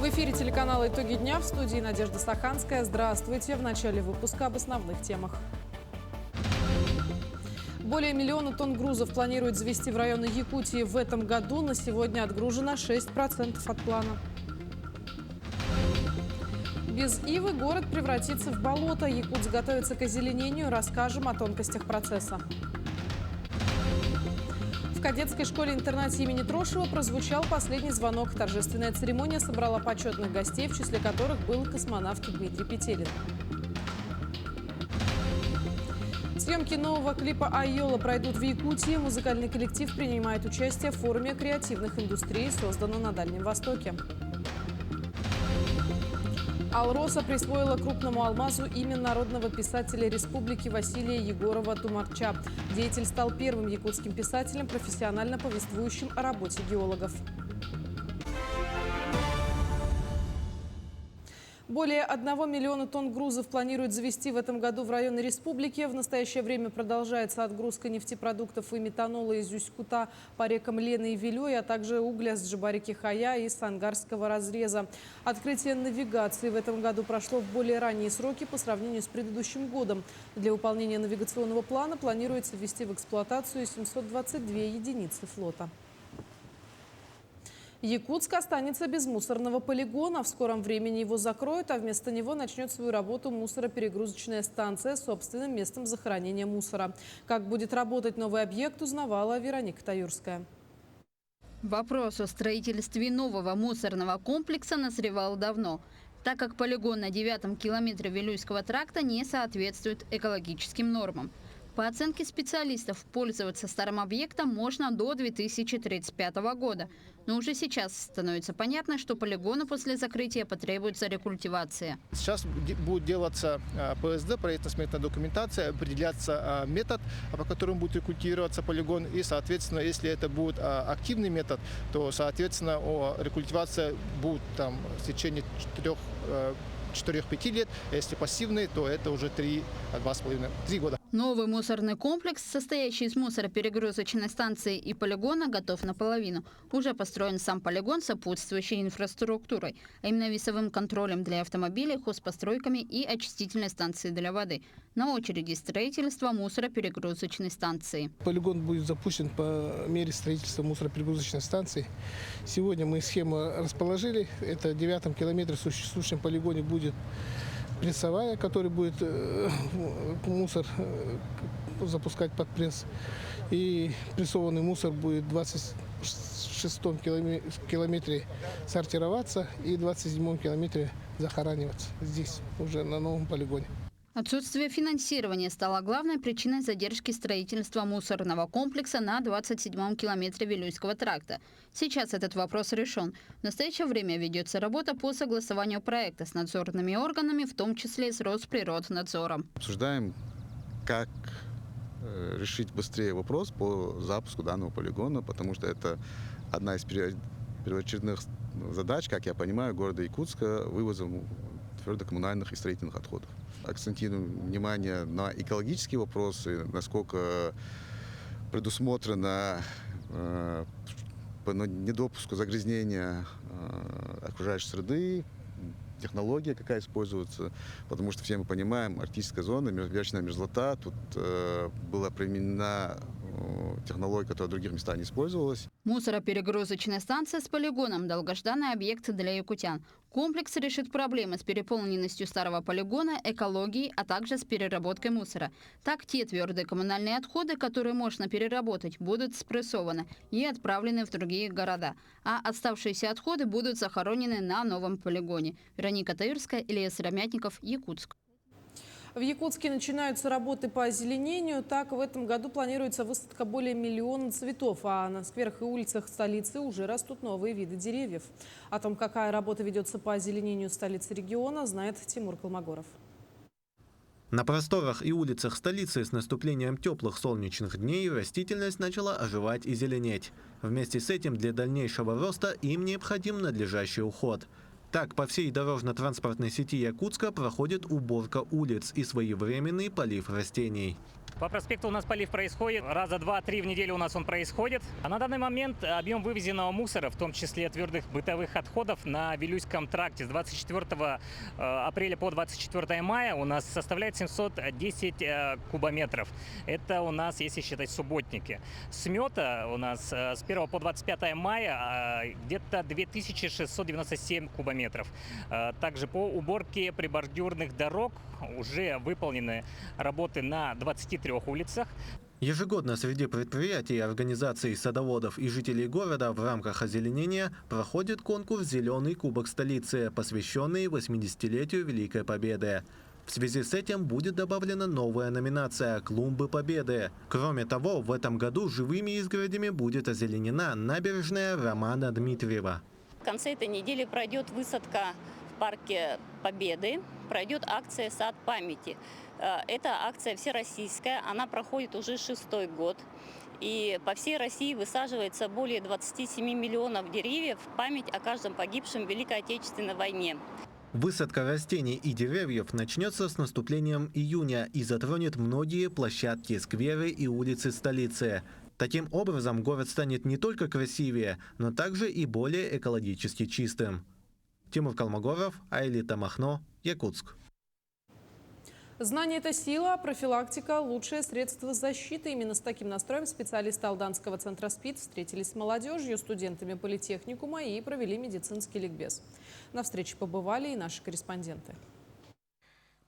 В эфире телеканала «Итоги дня», в студии Надежда Саханская. Здравствуйте. В начале выпуска об основных темах. Более 1 миллиона тонн грузов планируют завезти в районы Якутии в этом году. На сегодня отгружено 6% от плана. Без ивы город превратится в болото. Якутск готовится к озеленению. Расскажем о тонкостях процесса. В кадетской школе-интернате имени Трошева прозвучал последний звонок. Торжественная церемония собрала почетных гостей, в числе которых был космонавт Дмитрий Петелин. Съемки нового клипа «Айола» пройдут в Якутии. Музыкальный коллектив принимает участие в форуме креативных индустрий, созданном на Дальнем Востоке. Алроса присвоила крупному алмазу имя народного писателя республики Василия Егорова-Тумакча. Деятель стал первым якутским писателем, профессионально повествующим о работе геологов. Более 1 миллиона тонн грузов планируют завезти в этом году в районы республики. В настоящее время продолжается отгрузка нефтепродуктов и метанола из Усть-Кута по рекам Лены и Вилюй, а также угля с Джабарики-Хая и Сангарского разреза. Открытие навигации в этом году прошло в более ранние сроки по сравнению с предыдущим годом. Для выполнения навигационного плана планируется ввести в эксплуатацию 722 единицы флота. Якутск останется без мусорного полигона. В скором времени его закроют, а вместо него начнет свою работу мусороперегрузочная станция с собственным местом захоронения мусора. Как будет работать новый объект, узнавала Вероника Таюрская. Вопрос о строительстве нового мусорного комплекса назревал давно, так как полигон на 9-м километре Вилюйского тракта не соответствует экологическим нормам. По оценке специалистов, пользоваться старым объектом можно до 2035 года. Но уже сейчас становится понятно, что полигону после закрытия потребуется рекультивация. Сейчас будет делаться ПСД, проектно-сметная документация, определяться метод, по которому будет рекультивироваться полигон. И, соответственно, если это будет активный метод, то, соответственно, рекультивация будет там в течение 4-5 лет. А если пассивный, то это уже 3 года. Новый мусорный комплекс, состоящий из мусороперегрузочной станции и полигона, готов наполовину. Уже построен сам полигон с сопутствующей инфраструктурой, а именно весовым контролем для автомобилей, хозпостройками и очистительной станцией для воды. На очереди строительство мусороперегрузочной станции. Полигон будет запущен по мере строительства мусороперегрузочной станции. Сегодня мы схему расположили. Это в 9-м километре в существующем полигоне будет прессовая, который будет мусор запускать под пресс. И прессованный мусор будет в 26-м километре сортироваться и в 27-м километре захораниваться здесь, уже на новом полигоне. Отсутствие финансирования стало главной причиной задержки строительства мусорного комплекса на 27-м километре Вилюйского тракта. Сейчас этот вопрос решен. В настоящее время ведется работа по согласованию проекта с надзорными органами, в том числе с Росприроднадзором. Обсуждаем, как решить быстрее вопрос по запуску данного полигона, потому что это одна из первоочередных задач, как я понимаю, города Якутска вывозом твердокоммунальных и строительных отходов. Акцентируем внимание на экологические вопросы, насколько предусмотрено по недопуску загрязнения окружающей среды, технология, какая используется, потому что все мы понимаем, арктическая зона, вечная мерзлота, тут была применена технология, которая в других местах не использовалась. Мусороперегрузочная станция с полигоном – долгожданный объект для якутян. Комплекс решит проблемы с переполненностью старого полигона, экологией, а также с переработкой мусора. Так, те твердые коммунальные отходы, которые можно переработать, будут спрессованы и отправлены в другие города. А оставшиеся отходы будут захоронены на новом полигоне. Вероника Таюрская, Илья Сыромятников, Якутск. В Якутске начинаются работы по озеленению. Так, в этом году планируется высадка более 1 миллиона цветов, а на скверах и улицах столицы уже растут новые виды деревьев. О том, какая работа ведется по озеленению столицы региона, знает Тимур Колмогоров. На просторах и улицах столицы с наступлением теплых солнечных дней растительность начала оживать и зеленеть. Вместе с этим для дальнейшего роста им необходим надлежащий уход. Так, по всей дорожно-транспортной сети Якутска проходит уборка улиц и своевременный полив растений. По проспекту у нас полив происходит. Раза 2-3 в неделю у нас он происходит. А на данный момент объем вывезенного мусора, в том числе твердых бытовых отходов, на Вилюйском тракте с 24 апреля по 24 мая у нас составляет 710 кубометров. Это у нас, если считать субботники. Смета у нас с 1 по 25 мая где-то 2697 кубометров. Также по уборке прибордюрных дорог уже выполнены работы на 23 улицах. Ежегодно среди предприятий, организаций, садоводов и жителей города в рамках озеленения проходит конкурс «Зеленый кубок столицы», посвященный 80-летию Великой Победы. В связи с этим будет добавлена новая номинация «Клумбы Победы». Кроме того, в этом году живыми изгородями будет озеленена набережная Романа Дмитриева. В конце этой недели пройдет высадка в парке Победы, пройдет акция «Сад памяти». Эта акция всероссийская, она проходит уже 6-й год. И по всей России высаживается более 27 миллионов деревьев в память о каждом погибшем в Великой Отечественной войне. Высадка растений и деревьев начнется с наступлением июня и затронет многие площадки, скверы и улицы столицы. Таким образом, город станет не только красивее, но также и более экологически чистым. Тимур Калмогоров, Айлита Махно, Якутск. Знание – это сила, а профилактика – лучшее средство защиты. Именно с таким настроем специалисты Алданского центра СПИД встретились с молодежью, студентами политехникума и провели медицинский ликбез. На встрече побывали и наши корреспонденты.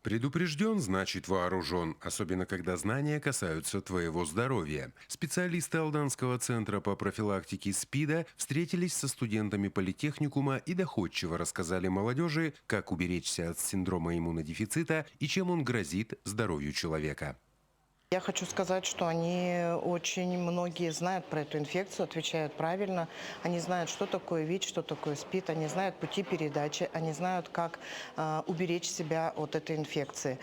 Предупрежден, значит вооружен, особенно когда знания касаются твоего здоровья. Специалисты Алданского центра по профилактике СПИДа встретились со студентами политехникума и доходчиво рассказали молодежи, как уберечься от синдрома иммунодефицита и чем он грозит здоровью человека. Я хочу сказать, что они очень многие знают про эту инфекцию, отвечают правильно. Они знают, что такое ВИЧ, что такое СПИД, они знают пути передачи, они знают, как уберечь себя от этой инфекции.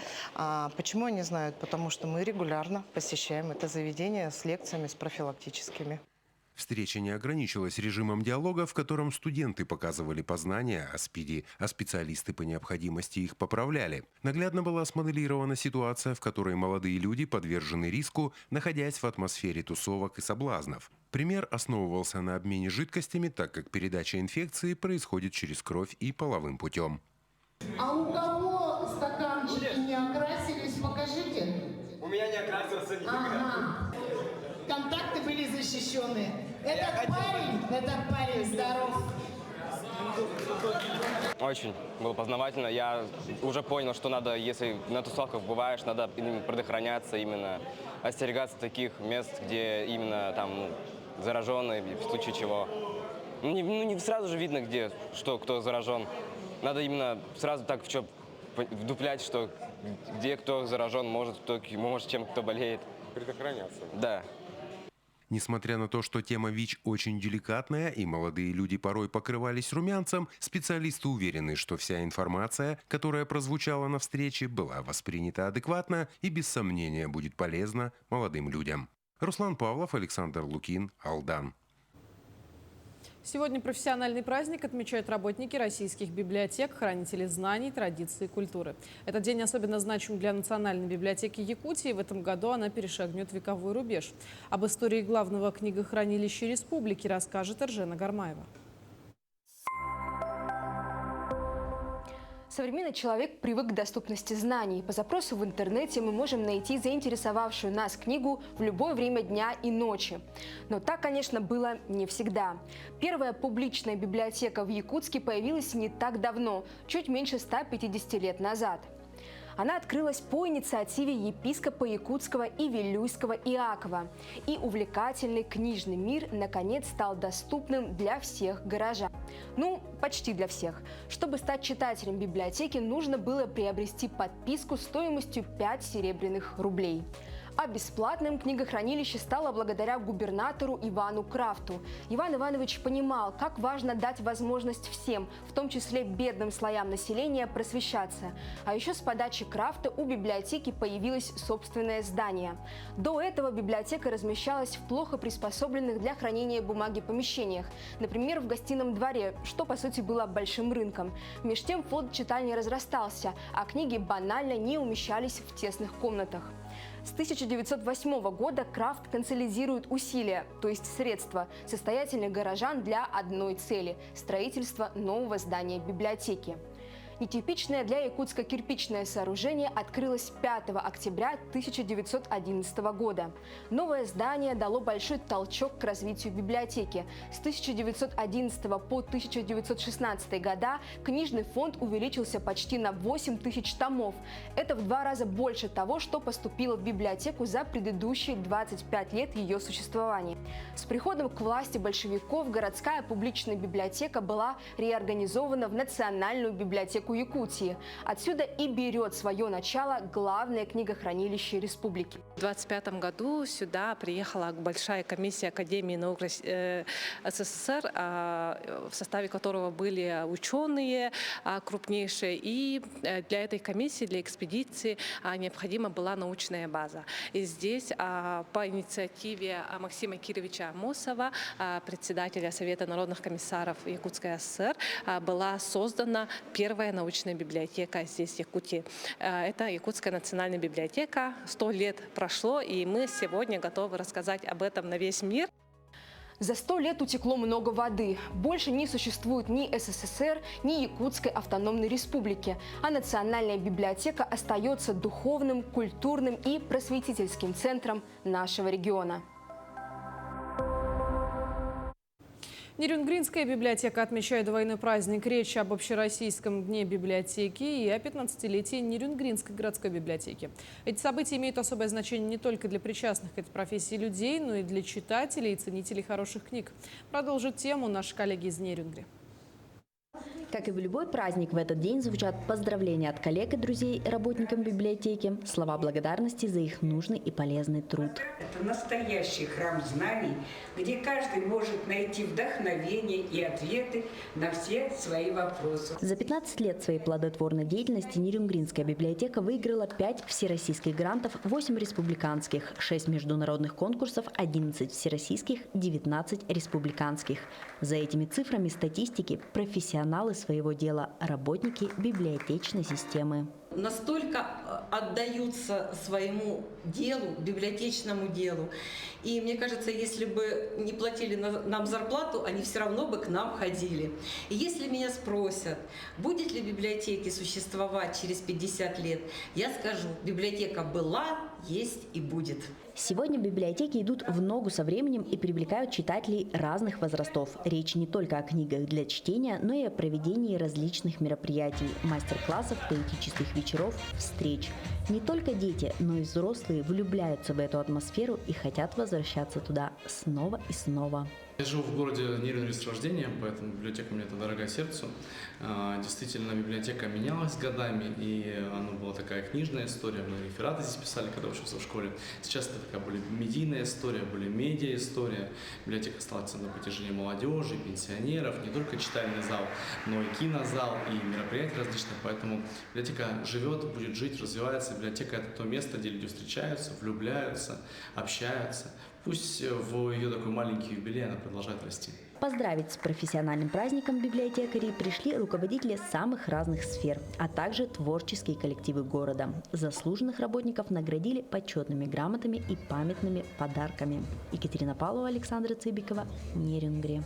Почему они знают? Потому что мы регулярно посещаем это заведение с лекциями, с профилактическими. Встреча не ограничилась режимом диалога, в котором студенты показывали познания о СПИДе, а специалисты по необходимости их поправляли. Наглядно была смоделирована ситуация, в которой молодые люди подвержены риску, находясь в атмосфере тусовок и соблазнов. Пример основывался на обмене жидкостями, так как передача инфекции происходит через кровь и половым путем. А у кого стаканчики не окрасились, покажите. У меня не окрасился никогда. Контакты были защищены. Этот парень здоров. Очень было познавательно. Я уже понял, что надо, если на тусовках бываешь, надо предохраняться, именно остерегаться таких мест, где именно там зараженные, в случае чего. Не сразу же видно, кто заражен. Надо именно сразу так вдуплять, что где кто заражен, может чем кто болеет. Предохраняться. Да. Несмотря на то, что тема ВИЧ очень деликатная и молодые люди порой покрывались румянцем, специалисты уверены, что вся информация, которая прозвучала на встрече, была воспринята адекватно и без сомнения будет полезна молодым людям. Руслан Павлов, Александр Лукин, Алдан. Сегодня профессиональный праздник отмечают работники российских библиотек, хранители знаний, традиций и культуры. Этот день особенно значим для Национальной библиотеки Якутии. В этом году она перешагнет вековой рубеж. Об истории главного книгохранилища республики расскажет Эржена Гармаева. Современный человек привык к доступности знаний. По запросу в интернете мы можем найти заинтересовавшую нас книгу в любое время дня и ночи. Но так, конечно, было не всегда. Первая публичная библиотека в Якутске появилась не так давно, чуть меньше 150 лет назад. Она открылась по инициативе епископа Якутского и Вилюйского Иакова. И увлекательный книжный мир наконец стал доступным для всех горожан. Ну, почти для всех. Чтобы стать читателем библиотеки, нужно было приобрести подписку стоимостью 5 серебряных рублей. А бесплатным книгохранилище стало благодаря губернатору Ивану Крафту. Иван Иванович понимал, как важно дать возможность всем, в том числе бедным слоям населения, просвещаться. А еще с подачи Крафта у библиотеки появилось собственное здание. До этого библиотека размещалась в плохо приспособленных для хранения бумаги помещениях, например, в гостином дворе, что по сути было большим рынком. Меж тем фонд читальни разрастался, а книги банально не умещались в тесных комнатах. С 1908 года Крафт консолидирует усилия, то есть средства состоятельных горожан для одной цели – строительства нового здания библиотеки. Нетипичное для Якутска кирпичное сооружение открылось 5 октября 1911 года. Новое здание дало большой толчок к развитию библиотеки. С 1911 по 1916 года книжный фонд увеличился почти на 8 тысяч томов. Это в 2 раза больше того, что поступило в библиотеку за предыдущие 25 лет ее существования. С приходом к власти большевиков городская публичная библиотека была реорганизована в Национальную библиотеку Якутии. Отсюда и берет свое начало главное книгохранилище республики. В 1925 году сюда приехала большая комиссия Академии наук СССР, в составе которого были ученые крупнейшие. И для этой комиссии, для экспедиции необходима была научная база. И здесь по инициативе Максима Кировича Амосова, председателя Совета народных комиссаров Якутской ССР, была создана первая научная библиотека здесь, в Якутии. Это Якутская национальная библиотека. 100 лет прошло, и мы сегодня готовы рассказать об этом на весь мир. За 100 лет утекло много воды. Больше не существует ни СССР, ни Якутской автономной республики. А Национальная библиотека остается духовным, культурным и просветительским центром нашего региона. Нерюнгринская библиотека отмечает двойной праздник. Речь об Общероссийском дне библиотеки и о 15-летии Нерюнгринской городской библиотеки. Эти события имеют особое значение не только для причастных к этой профессии людей, но и для читателей и ценителей хороших книг. Продолжит тему наши коллеги из Нерюнгри. Как и в любой праздник, в этот день звучат поздравления от коллег и друзей работникам библиотеки, слова благодарности за их нужный и полезный труд. Это настоящий храм знаний, где каждый может найти вдохновение и ответы на все свои вопросы. За 15 лет своей плодотворной деятельности Нерюнгринская библиотека выиграла 5 всероссийских грантов, 8 республиканских, 6 международных конкурсов, 11 всероссийских, 19 республиканских. За этими цифрами статистики профессионалы своего дела, работники библиотечной системы. Настолько отдаются своему делу, библиотечному делу. И мне кажется, если бы не платили нам зарплату, они все равно бы к нам ходили. И если меня спросят, будет ли библиотеки существовать через 50 лет, я скажу, библиотека была, есть и будет. Сегодня библиотеки идут в ногу со временем и привлекают читателей разных возрастов. Речь не только о книгах для чтения, но и о проведении различных мероприятий, мастер-классов, поэтических вечеров, встреч. Не только дети, но и взрослые влюбляются в эту атмосферу и хотят возвращаться туда снова и снова. Я живу в городе Нерюнгри с рождения, поэтому библиотека мне это дорога сердцу. Действительно, библиотека менялась годами, и она была такая книжная история. Мы рефераты здесь писали, когда учился в школе. Сейчас это такая более медийная история, более медиа история. Библиотека стала центром притяжения молодежи, пенсионеров, не только читальный зал, но и кинозал, и мероприятия различных. Поэтому библиотека живет, будет жить, развивается. Библиотека – это то место, где люди встречаются, влюбляются, общаются. Пусть в ее такой маленький юбилей она продолжает расти. Поздравить с профессиональным праздником библиотекарей пришли руководители самых разных сфер, а также творческие коллективы города. Заслуженных работников наградили почетными грамотами и памятными подарками. Екатерина Павлова, Александра Цыбикова, Нерюнгри.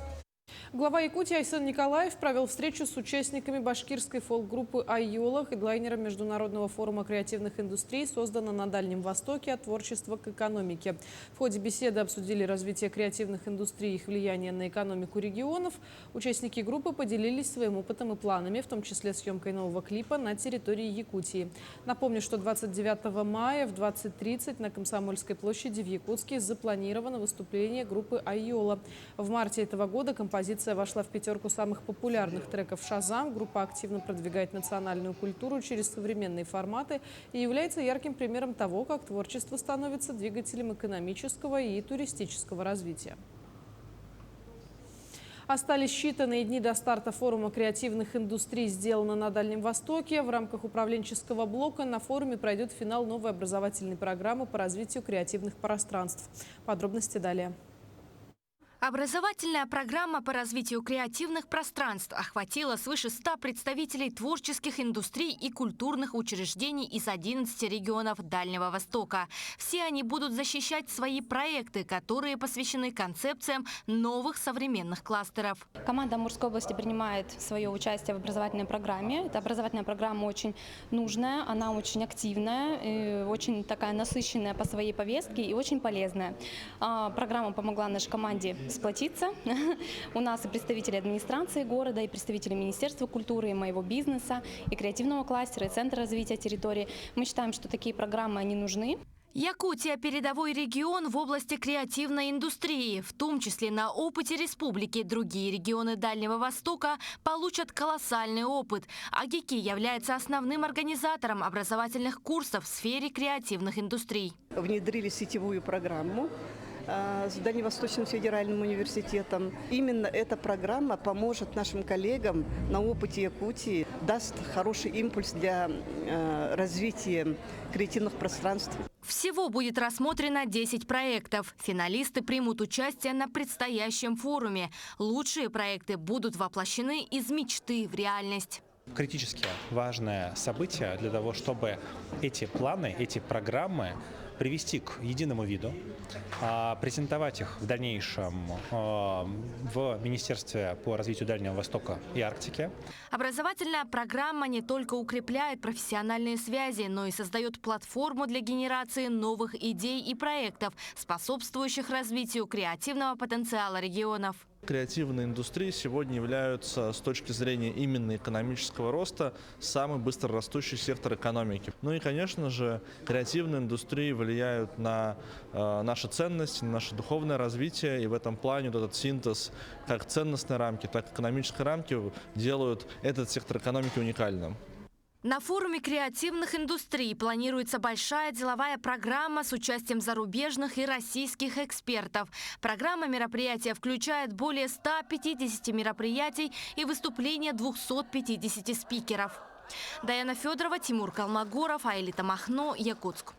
Глава Якутии Айсан Николаев провел встречу с участниками башкирской фолк-группы «Айола», хедлайнером Международного форума креативных индустрий, созданного на Дальнем Востоке «От творчества к экономике». В ходе беседы обсудили развитие креативных индустрий и их влияние на экономику регионов. Участники группы поделились своим опытом и планами, в том числе съемкой нового клипа на территории Якутии. Напомню, что 29 мая в 20:30 на Комсомольской площади в Якутске запланировано выступление группы «Айола». В марте этого года композиция вошла в 5 самых популярных треков «Шазам». Группа активно продвигает национальную культуру через современные форматы и является ярким примером того, как творчество становится двигателем экономического и туристического развития. Остались считанные дни до старта форума креативных индустрий «Сделано на Дальнем Востоке». В рамках управленческого блока на форуме пройдет финал новой образовательной программы по развитию креативных пространств. Подробности далее. Образовательная программа по развитию креативных пространств охватила свыше 100 представителей творческих индустрий и культурных учреждений из 11 регионов Дальнего Востока. Все они будут защищать свои проекты, которые посвящены концепциям новых современных кластеров. Команда Амурской области принимает свое участие в образовательной программе. Эта образовательная программа очень нужная, она очень активная, очень такая насыщенная по своей повестке и очень полезная. Программа помогла нашей команде сплотиться. У нас и представители администрации города, и представители Министерства культуры, и моего бизнеса, и креативного кластера, и Центра развития территории. Мы считаем, что такие программы, они нужны. Якутия – передовой регион в области креативной индустрии. В том числе на опыте республики другие регионы Дальнего Востока получат колоссальный опыт. АГИКИ является основным организатором образовательных курсов в сфере креативных индустрий. Внедрили сетевую программу с Дальневосточным федеральным университетом. Именно эта программа поможет нашим коллегам на опыте Якутии, даст хороший импульс для развития креативных пространств. Всего будет рассмотрено 10 проектов. Финалисты примут участие на предстоящем форуме. Лучшие проекты будут воплощены из мечты в реальность. Критически важное событие для того, чтобы эти планы, эти программы привести к единому виду, презентовать их в дальнейшем в Министерстве по развитию Дальнего Востока и Арктики. Образовательная программа не только укрепляет профессиональные связи, но и создает платформу для генерации новых идей и проектов, способствующих развитию креативного потенциала регионов. Креативные индустрии сегодня являются, с точки зрения именно экономического роста, самый быстрорастущий сектор экономики. Ну и, конечно же, креативные индустрии влияют на наши ценности, на наше духовное развитие. И в этом плане вот этот синтез как ценностной рамки, так и экономической рамки делают этот сектор экономики уникальным. На форуме креативных индустрий планируется большая деловая программа с участием зарубежных и российских экспертов. Программа мероприятия включает более 150 мероприятий и выступления 250 спикеров. Даяна Федорова, Тимур Калмогоров, Аэлита Махно, Якутск.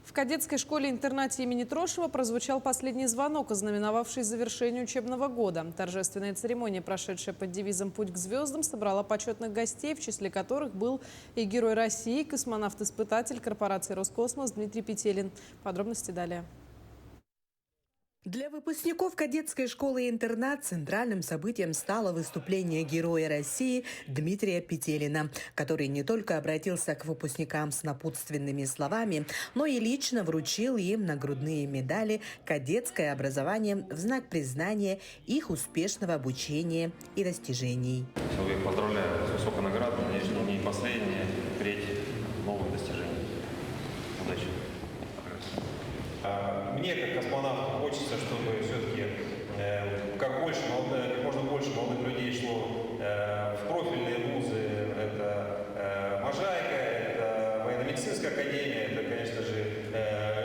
В кадетской школе-интернате имени Трошева прозвучал последний звонок, ознаменовавший завершение учебного года. Торжественная церемония, прошедшая под девизом «Путь к звездам», собрала почетных гостей, в числе которых был и Герой России, космонавт-испытатель корпорации «Роскосмос» Дмитрий Петелин. Подробности далее. Для выпускников кадетской школы-интернат центральным событием стало выступление Героя России Дмитрия Петелина, который не только обратился к выпускникам с напутственными словами, но и лично вручил им нагрудные медали «Кадетское образование» в знак признания их успешного обучения и достижений. Я поздравляю с высокой наградой, надеюсь, что не последние, впредь новых достижений. Удачи! Мне, как космонавту, хочется, чтобы все-таки как можно больше молодых людей шло в профильные вузы. Это Можайка, это военно-медицинская академия, это, конечно же,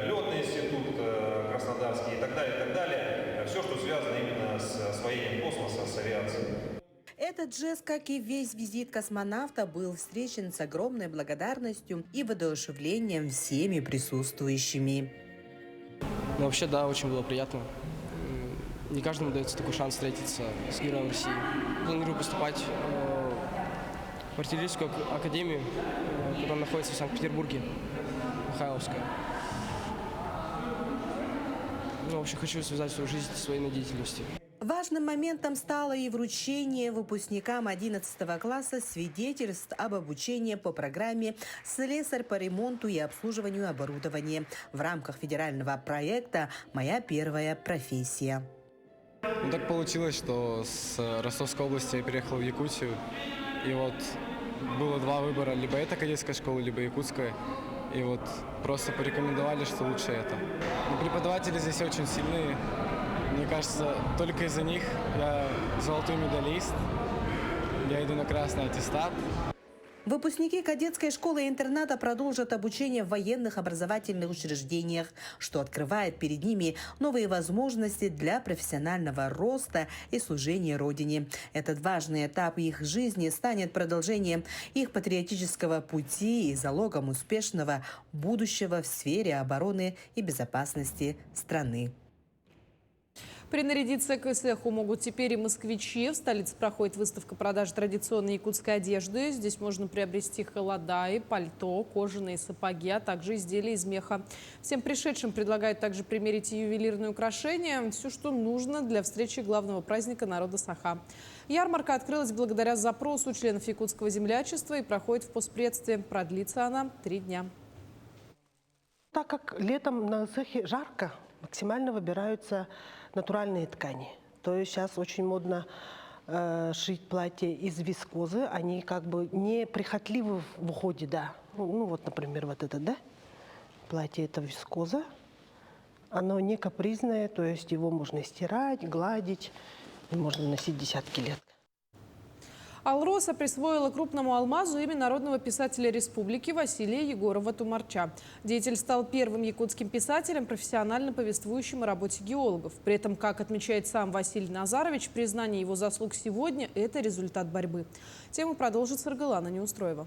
летный институт Краснодарский и так далее, и так далее. Все, что связано именно с освоением космоса, с авиацией. Этот жест, как и весь визит космонавта, был встречен с огромной благодарностью и воодушевлением всеми присутствующими. Ну, вообще, да, очень было приятно. Не каждому дается такой шанс встретиться с Героем России. Планирую поступать в артиллерийскую академию, которая находится в Санкт-Петербурге, Михайловская. Ну, вообще, хочу связать свою жизнь с военной деятельностью. Важным моментом стало и вручение выпускникам 11 класса свидетельств об обучении по программе «Слесарь по ремонту и обслуживанию оборудования» в рамках федерального проекта «Моя первая профессия». Ну, так получилось, что с Ростовской области я переехал в Якутию. И вот было два выбора: либо эта кадетская школа, либо якутская. И вот просто порекомендовали, что лучше это. Но преподаватели здесь очень сильные. Мне кажется, только из-за них я золотой медалист, я иду на красный аттестат. Выпускники кадетской школы-интерната продолжат обучение в военных образовательных учреждениях, что открывает перед ними новые возможности для профессионального роста и служения Родине. Этот важный этап их жизни станет продолжением их патриотического пути и залогом успешного будущего в сфере обороны и безопасности страны. Принарядиться к Исеху могут теперь и москвичи. В столице проходит выставка продажи традиционной якутской одежды. Здесь можно приобрести халадаи, пальто, кожаные сапоги, а также изделия из меха. Всем пришедшим предлагают также примерить и ювелирные украшения. Все, что нужно для встречи главного праздника народа Саха. Ярмарка открылась благодаря запросу членов якутского землячества и проходит в постпредстве. Продлится она 3 дня. Так как летом на Исехе жарко, максимально выбираются натуральные ткани. То есть сейчас очень модно шить платья из вискозы. Они как бы не прихотливы в уходе, да. Ну вот, например, вот это, да? Платье это вискоза. Оно не капризное, то есть его можно стирать, гладить. И можно носить десятки лет. Алроса присвоила крупному алмазу имя народного писателя республики Василия Егорова-Тумарча. Деятель стал первым якутским писателем, профессионально повествующим о работе геологов. При этом, как отмечает сам Василий Назарович, признание его заслуг сегодня – это результат борьбы. Тему продолжит Саргалана Неустроева.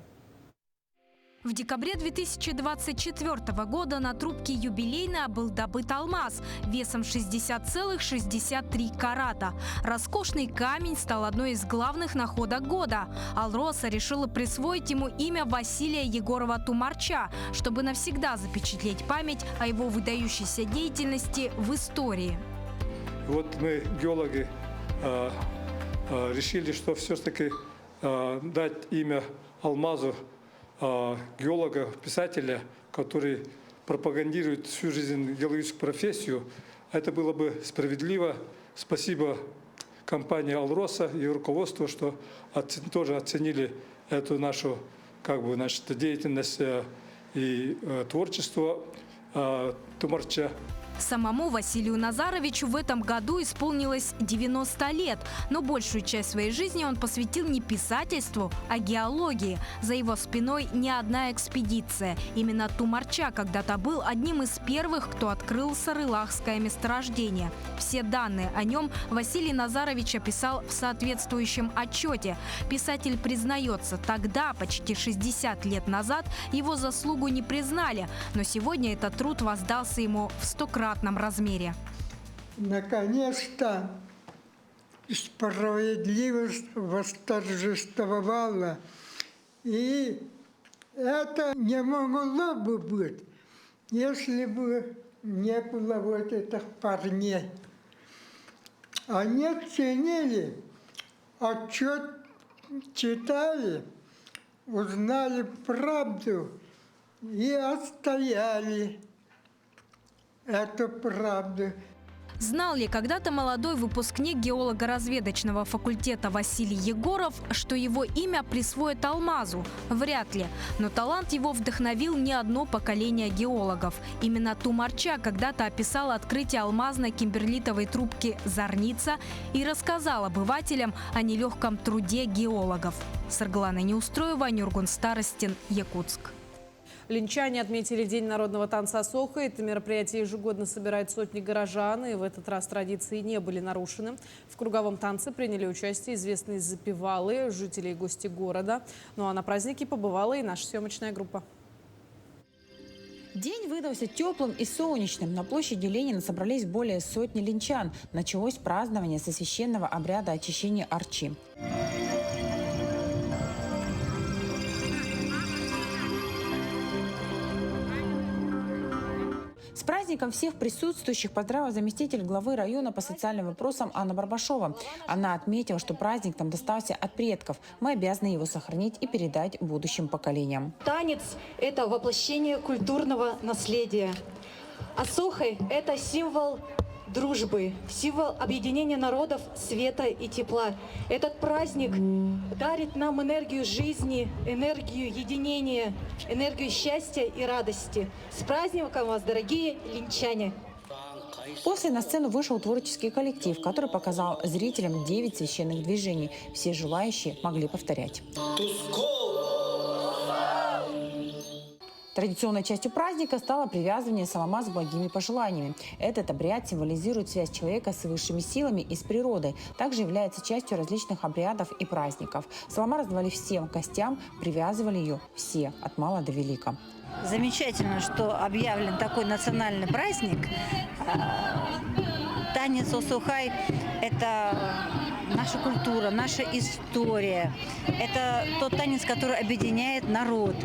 В декабре 2024 года на трубке юбилейная был добыт алмаз весом 60,63 карата. Роскошный камень стал одной из главных находок года. Алроса решила присвоить ему имя Василия Егорова-Тумарча, чтобы навсегда запечатлеть память о его выдающейся деятельности в истории. Вот мы, геологи, решили, что все-таки дать имя алмазу геолога, писателя, который пропагандирует всю жизнь геологическую профессию. Это было бы справедливо. Спасибо компании «Алроса» и руководству, что тоже оценили эту нашу деятельность и творчество Тумарча. Самому Василию Назаровичу в этом году исполнилось 90 лет, но большую часть своей жизни он посвятил не писательству, а геологии. За его спиной не одна экспедиция. Именно Тумарча когда-то был одним из первых, кто открыл Сарылахское месторождение. Все данные о нем Василий Назарович описал в соответствующем отчете. Писатель признается, тогда, почти 60 лет назад, его заслугу не признали, но сегодня этот труд воздался ему в 100-кратном размере. Наконец-то справедливость восторжествовала. И это не могло бы быть, если бы не было вот этих парней. Они ценили, отчет читали, узнали правду и отстояли эту правду. Знал ли когда-то молодой выпускник геолого-разведочного факультета Василий Егоров, что его имя присвоит алмазу? Вряд ли. Но талант его вдохновил не одно поколение геологов. Именно Тумарча когда-то описал открытие алмазной кимберлитовой трубки «Зорница» и рассказал обывателям о нелегком труде геологов. Саргалана Неустроева, Нюргун Старостин, Якутск. Линчане отметили День народного танца Асоха. Это мероприятие ежегодно собирает сотни горожан, и в этот раз традиции не были нарушены. В круговом танце приняли участие известные запевалы, жители и гости города. Ну а на празднике побывала и наша съемочная группа. День выдался теплым и солнечным. На площади Ленина собрались более сотни линчан. Началось празднование со священного обряда очищения Арчи. С праздником всех присутствующих поздравила заместитель главы района по социальным вопросам Анна Барбашова. Она отметила, что праздник там достался от предков. Мы обязаны его сохранить и передать будущим поколениям. Танец – это воплощение культурного наследия. Асохи – это символ дружбы, символ объединения народов, света и тепла. Этот праздник дарит нам энергию жизни, энергию единения, энергию счастья и радости. С праздником вас, дорогие линчане! После на сцену вышел творческий коллектив, который показал зрителям 9 священных движений. Все желающие могли повторять. Традиционной частью праздника стало привязывание салама с благими пожеланиями. Этот обряд символизирует связь человека с высшими силами и с природой. Также является частью различных обрядов и праздников. Салама раздавали всем гостям, привязывали ее все, от мала до велика. Замечательно, что объявлен такой национальный праздник. танец Осухай – это наша культура, наша история. Это тот танец, который объединяет народ.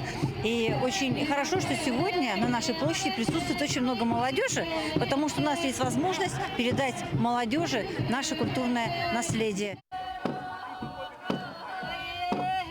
И очень хорошо, что сегодня на нашей площади присутствует очень много молодежи, потому что у нас есть возможность передать молодежи наше культурное наследие.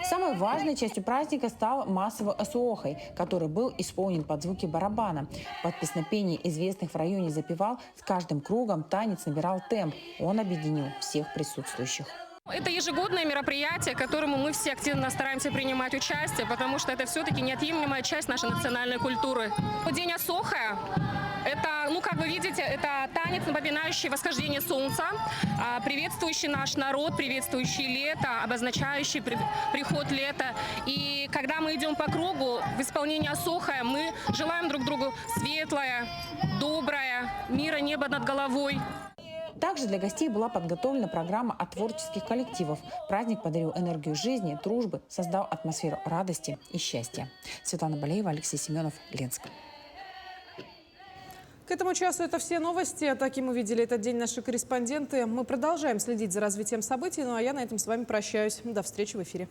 Самой важной частью праздника стал массовый осуохай, который был исполнен под звуки барабана. Под песнопение известных в районе запевал, с каждым кругом танец набирал темп. Он объединил всех присутствующих. Это ежегодное мероприятие, к которому мы все активно стараемся принимать участие, потому что это все-таки неотъемлемая часть нашей национальной культуры. День Осухая – это, как вы видите, это танец, напоминающий восхождение солнца, приветствующий наш народ, приветствующий лето, обозначающий приход лета. И когда мы идем по кругу в исполнении Осухая, мы желаем друг другу светлое, доброе, мира, неба над головой. Также для гостей была подготовлена программа от творческих коллективов. Праздник подарил энергию жизни, дружбы, создал атмосферу радости и счастья. Светлана Балеева, Алексей Семенов, Ленск. К этому часу это все новости. Таким увидели этот день наши корреспонденты. Мы продолжаем следить за развитием событий. Ну а я на этом с вами прощаюсь. До встречи в эфире.